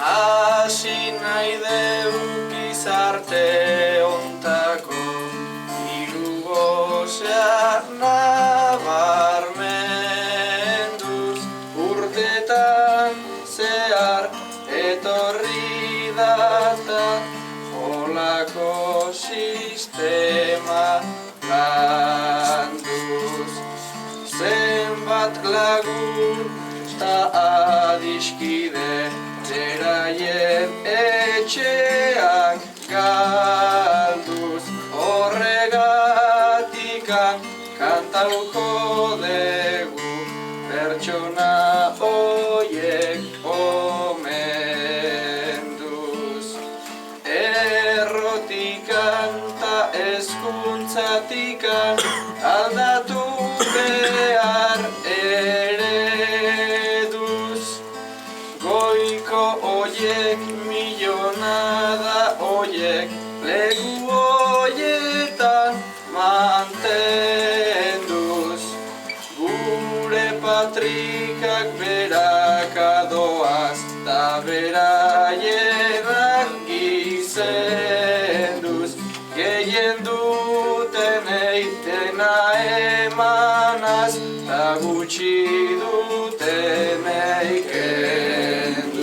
Hasi nahi deu gizarte ontako hiru gosea nabarmenduz, urtetan zehar etorri data holako sistema landuz. Zenbat lagun eta adiskide beraien etxeak galduz, horregatikan kantauko dugu pertsona hoiek omenduz. Errotikan ta hezkuntzatikan aldatu behar ereduz, goiko oiek milionada oiek leku oietan mantenduz, gure patrikak berakadoaz ta beraienak gizenduz, gehien dutenei dena emanaz ta gutxi dutenei kenduz.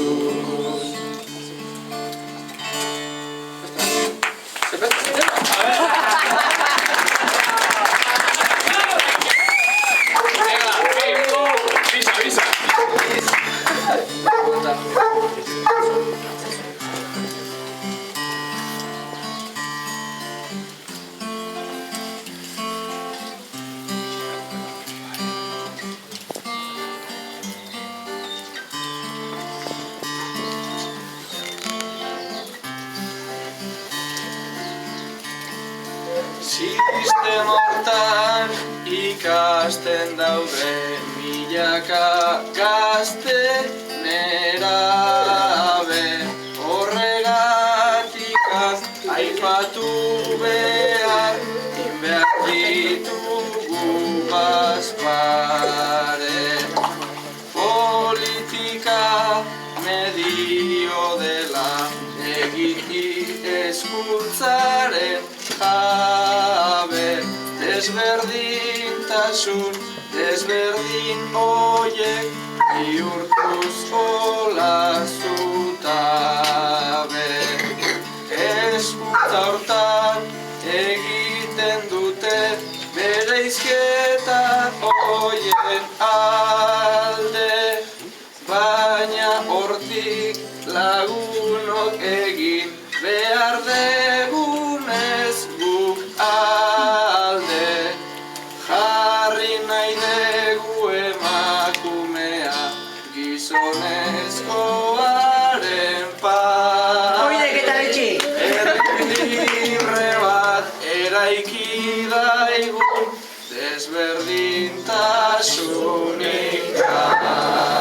Sistema hortan ikasten daude milaka gazte nerabe, horregatikaz aipatu behar ditugu bazpare. Politika medio dela egiti hezkuntzaren jabe, desberdintasun desberdin oiek bihurtuz olazutabe. Hezkuntza hortan egiten dute bereizketa oien alde, baina hortik lagunok egin behar degunez guk alde. Jarri nahi dugu emakumea gizonezkoaren pare. Herri libre bat eraiki daigun desberdintasunik gabe.